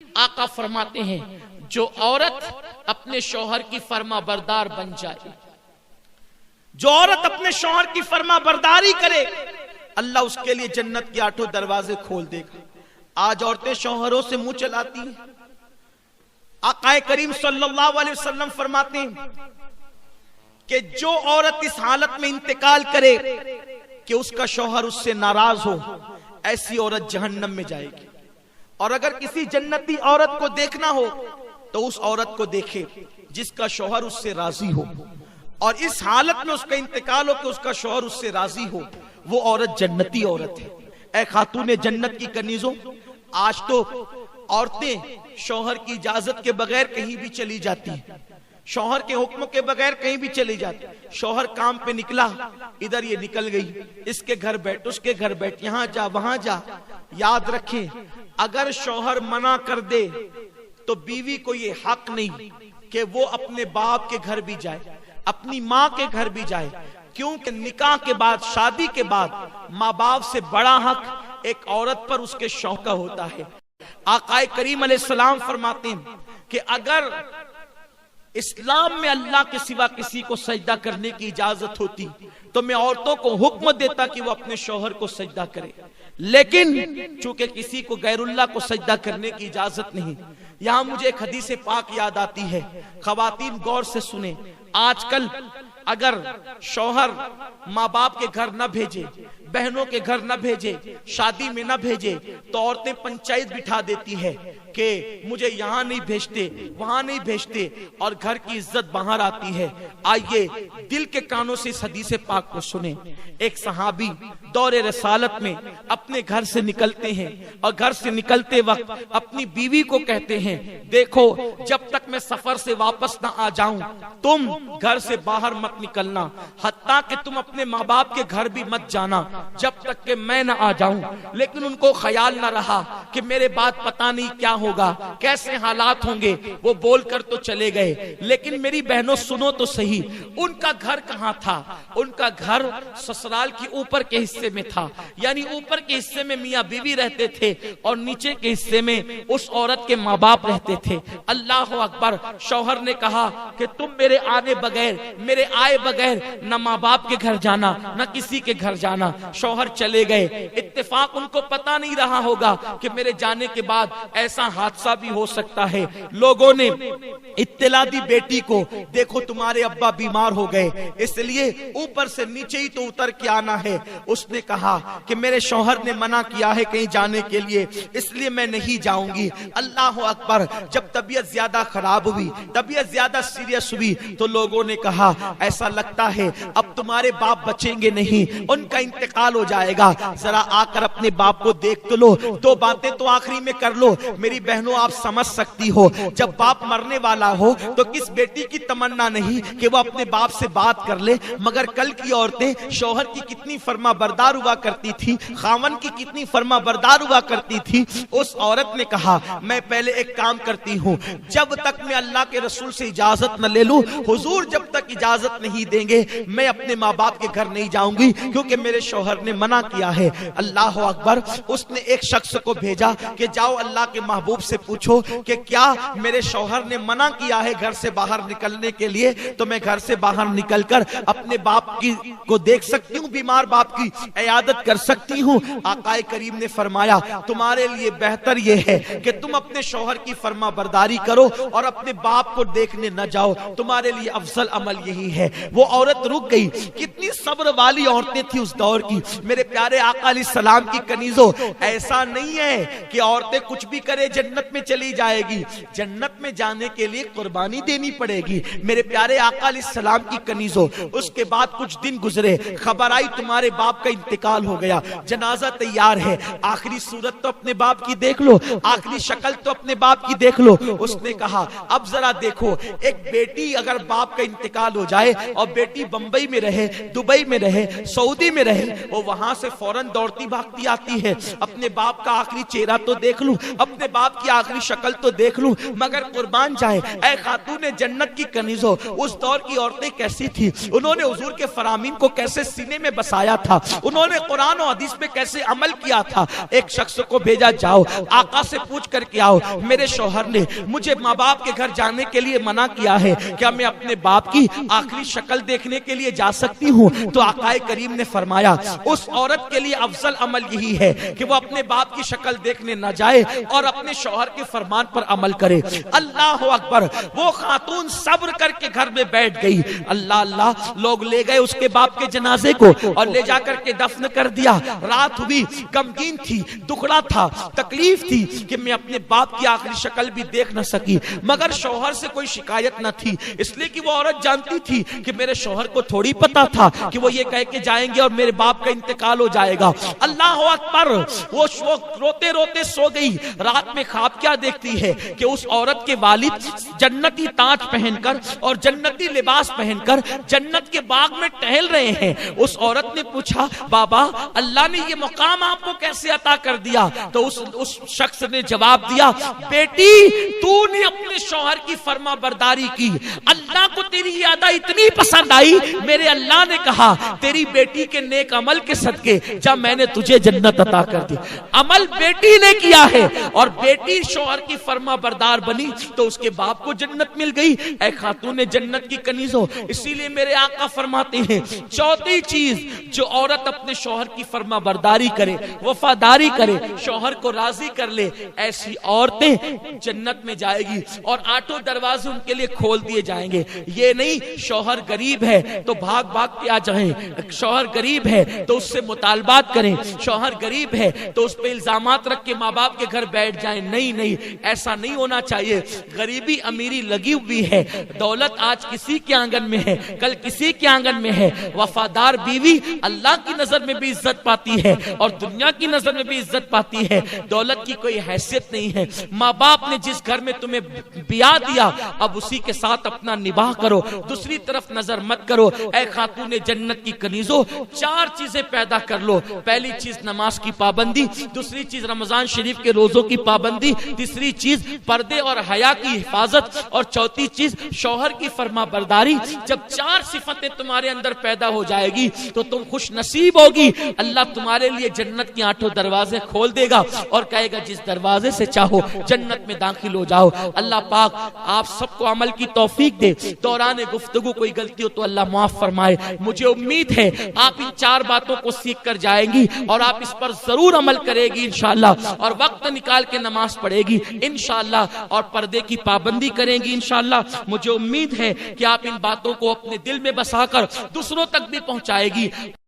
آقا فرماتے ہیں جو عورت اپنے شوہر کی فرما بردار بن جائے، جو عورت اپنے شوہر کی فرما برداری کرے، اللہ اس کے لیے جنت کے 8 دروازے کھول دے گا۔ آج عورتیں شوہروں سے منہ چلاتی ہیں۔ آقا کریم صلی اللہ علیہ وسلم فرماتے ہیں کہ جو عورت اس حالت میں انتقال کرے کہ اس کا شوہر اس سے ناراض ہو، ایسی عورت جہنم میں جائے گی۔ اور اگر کسی جنتی عورت کو دیکھنا ہو تو اس عورت کو دیکھے جس کا شوہر اس سے راضی ہو، اور اس حالت میں اس کا انتقال ہو کہ اس کا شوہر اس سے راضی ہو، وہ عورت جنتی عورت ہے۔ اے خاتون جنت کی کنیزوں، آج تو عورتیں شوہر کی اجازت کے بغیر کہیں بھی چلی جاتی ہیں، شوہر کے حکم کے بغیر کہیں بھی چلی جاتی۔ شوہر کام پہ نکلا، ادھر یہ نکل گئی، اس کے گھر بیٹھ، اس کے گھر بیٹھ، یہاں جا وہاں جا۔ یاد رکھیں، اگر شوہر منع کر دے تو بیوی کو یہ حق نہیں کہ وہ اپنے باپ کے گھر بھی جائے، اپنی ماں کے گھر بھی جائے، کیونکہ نکاح کے بعد، شادی کے بعد ماں باپ سے بڑا حق ایک عورت پر اس کے شوہر کا ہوتا ہے۔ آقا کریم علیہ السلام فرماتے ہیں کہ اگر اسلام میں اللہ کے سوا کسی کو سجدہ کرنے کی اجازت ہوتی تو میں عورتوں کو حکم دیتا کہ وہ اپنے شوہر کو سجدہ کرے، لیکن چونکہ کسی کو غیر اللہ کو سجدہ کرنے کی اجازت نہیں۔ یہاں مجھے ایک حدیث پاک یاد آتی ہے، خواتین غور سے سنیں۔ آج کل اگر شوہر ماں باپ کے گھر نہ بھیجے، بہنوں کے گھر نہ بھیجے، شادی میں نہ بھیجے، تو عورتیں پنچایت بٹھا دیتی ہے کہ مجھے یہاں نہیں بھیجتے، وہاں نہیں بھیجتے، اور گھر کی عزت باہر آتی ہے۔ آئیے دل کے کانوں سے اس حدیث پاک کو سنیں۔ ایک صحابی دور رسالت میں اپنے گھر سے نکلتے ہیں، اور گھر سے نکلتے وقت اپنی بیوی کو کہتے ہیں، دیکھو جب تک میں سفر سے واپس نہ آ جاؤں تم گھر سے باہر مت نکلنا، حتیٰ کہ تم اپنے ماں باپ کے گھر بھی مت جانا جب تک کہ میں نہ آ جاؤں۔ لیکن ان کو خیال نہ رہا کہ میرے بعد پتہ نہیں کیا ہوگا، کیسے حالات ہوں گے، وہ بول کر تو چلے گئے۔ لیکن میری بہنوں سنو تو صحیح، ان کا گھر کہاں تھا؟ ان کا گھر سسرال کی اوپر کے حصے میں تھا، یعنی اوپر کے حصے میں میاں بیوی رہتے تھے اور نیچے کے حصے میں اس عورت کے ماں باپ رہتے تھے۔ اللہ اکبر! شوہر نے کہا کہ تم میرے آنے بغیر، میرے آئے بغیر نہ ماں باپ کے گھر جانا، نہ کسی کے گھر جانا۔ شوہر چلے گئے، اتفاق ان کو پتا نہیں رہا ہوگا کہ میرے جانے کے بعد ایسا حادثہ بھی ہو سکتا ہے۔ لوگوں نے اطلاع دی بیٹی کو، دیکھو تمہارے ابا بیمار ہو گئے، اس لیے اوپر سے نیچے ہی تو اتر کے آنا ہے۔ اس نے کہا کہ میرے شوہر نے منع کیا ہے کہیں جانے کے لیے، اس لیے میں نہیں جاؤں گی۔ اللہ اکبر! جب طبیعت زیادہ خراب ہوئی، طبیعت زیادہ سیریس ہوئی، تو لوگوں نے کہا ایسا لگتا ہے اب تمہارے باپ بچیں گے نہیں، ان کا انتقال ہو جائے گا، ذرا آ کر اپنے باپ کو دیکھ تو لو، دو باتیں تو آخری میں کر لو۔ میری بہنوں آپ سمجھ سکتی ہو، جب باپ مرنے والا ہو تو کس بیٹی کی تمنا نہیں کہ وہ اپنے باپ سے بات کر لے؟ مگر کل کی عورتیں شوہر کی کتنی فرما بردار ہوا کرتی تھی، خاون کی کتنی فرما بردار ہوا کرتی تھی۔ اس عورت نے کہا میں پہلے ایک کام کرتی ہوں، جب تک میں اللہ کے رسول سے اجازت نہ لے لوں، حضور جب تک اجازت نہیں دیں گے میں اپنے ماں باپ کے گھر نہیں جاؤں گی، کیونکہ میرے شوہر نے منع کیا ہے۔ اللہ اکبر! اس نے ایک شخص کو بھیجا کہ جاؤ اللہ کے محبوب سے پوچھو کہ کیا میرے شوہر نے منع کیا ہے گھر سے باہر نکلنے کے لیے، تو میں گھر سے باہر نکل کر اپنے باپ کو دیکھ سکتی ہوں، بیمار باپ کی عیادت کر سکتی ہوں۔ آقا کریم نے فرمایا تمہارے لیے بہتر یہ ہے کہ تم اپنے شوہر کی فرما برداری کرو اور اپنے باپ کو دیکھنے نہ جاؤ، تمہارے لیے افضل عمل یہی ہے۔ وہ عورت رک گئی۔ کتنی صبر والی عورتیں تھی اس دور کی۔ میرے پیارے آقا علیہ السلام کی کنیزوں، ایسا نہیں ہے کہ عورتیں کچھ بھی کرے جنت میں چلی جائے گی، جنت میں جانے کے لیے قربانی دینی پڑے گی۔ میرے پیارے آقا علیہ السلام کی کنیزوں، اس کے بعد کچھ دن گزرے، خبر آئی تمہارے باپ کا انتقال ہو گیا، جنازہ تیار ہے، آخری صورت تو اپنے باپ کی دیکھ لو، آخری شکل تو اپنے باپ کی دیکھ لو۔ اس نے کہا اب ذرا دیکھو، ایک بیٹی اگر باپ کا انتقال ہو جائے اور بیٹی بمبئی میں رہے، دبئی میں رہے، سعودی میں رہے، وہ وہاں سے فوراً دوڑتی بھاگتی آتی ہے، اپنے باپ کا آخری چہرہ تو دیکھ لوں، اپنے باپ کی آخری شکل تو دیکھ لوں، مگر قربان جائے اے خاتون جنت کی کنیزوں، اس دور کی عورتیں کیسی تھی، انہوں نے حضور کے فرامین کو کیسے سینے میں بسایا تھا، انہوں نے قرآن و حدیث میں کیسے عمل کیا تھا۔ ایک شخص کو بھیجا، جاؤ آقا سے پوچھ کر کے آؤ، میرے شوہر نے مجھے ماں باپ کے گھر جانے کے لیے منع کیا ہے، کیا میں اپنے باپ کی آخری شکل دیکھنے کے لیے جا سکتی ہوں؟ تو آقا کریم نے فرمایا اس عورت کے لیے افضل عمل یہی ہے کہ وہ اپنے باپ کی شکل دیکھنے نہ جائے اور اپنے شوہر کے فرمان پر عمل کرے۔ اللہ اکبر، وہ خاتون صبر کر کے گھر میں بیٹھ گئی۔ اللہ اللہ، لوگ لے گئے اس کے باپ کے جنازے کو اور لے جا کر کے دفن کر دیا۔ رات ہوئی، غمگین تھی، دکھڑا تھا، تکلیف تھی کہ میں اپنے باپ کی آخری شکل بھی دیکھ نہ سکی، مگر شوہر سے کوئی شکایت نہ تھی، اس لیے کہ وہ عورت جانتی تھی کہ میرے شوہر کو تھوڑی پتا تھا کہ وہ یہ کہہ کے جائیں گے اور میرے باپ کا انتقال ہو جائے گا۔ اللہ اکبر، وہ روتے روتے سو گئی۔ رات میں خواب کیا دیکھتی ہے کہ اس عورت کے والد جنتی تاج پہن کر اور جنتی لباس پہن کر جنت کے باغ میں ٹہل رہے ہیں۔ اس عورت نے پوچھا، بابا اللہ نے یہ مقام آپ کو کیسے عطا کر دیا؟ تو اس شخص نے جواب دیا، بیٹی تو نے اپنے شوہر کی فرما برداری کی، اللہ کو تیری یہ ادا اتنی پسند آئی، میرے اللہ نے کہا تیری بیٹی کے نیک عمل کے صدقے جب میں نے تجھے جنت عطا کر دی۔ عمل بیٹی نے کیا ہے اور بیٹی شوہر کی فرما بردار بنی تو اس کے باپ کو جنت مل گئی۔ اے خاتون جنت کی کنیزوں، اسی لیے میرے آقا فرماتے ہیں چوتھی چیز جو عورت اپنے شوہر کی فرما برداری کرے، وفاداری کرے، شوہر کو راضی کر لے، ایسی عورتیں جنت میں جائے گی اور آٹھوں دروازے ان کے لیے کھول دیے جائیں گے۔ یہ نہیں شوہر غریب ہے تو بھاگ بھاگ کے آ جائیں، شوہر غریب ہے تو اس سے مطالبات کریں، شوہر غریب ہے تو اس پہ الزامات رکھ کے ماں باپ کے گھر بیٹھ جائیں۔ نہیں نہیں، ایسا نہیں ہونا چاہیے۔ غریبی امیری لگی ہوئی ہے، دولت آج کسی کے آنگن میں ہے، کل کسی کے آنگن میں ہے۔ وفادار بیوی اللہ کی نظر میں بھی عزت پاتی ہے اور دنیا کی نظر میں بھی عزت پاتی ہے، دولت کی کوئی حیثیت نہیں ہے۔ ماں باپ نے جس گھر میں تمہیں بیاہ دیا اب اسی کے ساتھ اپنا نباہ کرو، دوسری طرف نظر مت کرو۔ اے خاتون جنت کی کنیزوں، چار چیزیں پیدا کر لو۔ پہلی چیز نماز کی پابندی، دوسری چیز رمضان شریف کے روزوں کی پابندی، تیسری چیز پردے اور حیا کی حفاظت اور چوتھی چیز شوہر کی فرما برداری۔ جب چار صفتیں تمہارے اندر پیدا ہو جائے گی تو تم خوش نصیب ہوگی، اللہ تمہارے لیے جنت کی آٹھوں دروازے کھول دے گا اور کہے گا جس دروازے سے چاہو جنت میں داخل ہو جاؤ۔ اللہ پاک آپ سب کو عمل کی توفیق دے۔ دوران گفتگو کوئی غلطی ہو تو اللہ معاف فرمائے۔ مجھے امید ہے آپ ان چار باتوں کو سیکھ کر جائیں گی اور آپ اس پر ضرور عمل کرے گی انشاءاللہ، اور وقت نکال کے نماز پڑھے گی انشاءاللہ، اور پردے کی پابندی کریں گی انشاءاللہ۔ مجھے امید ہے کہ آپ ان باتوں کو اپنے دل میں بسا کر دوسروں تک بھی پہنچائے گی۔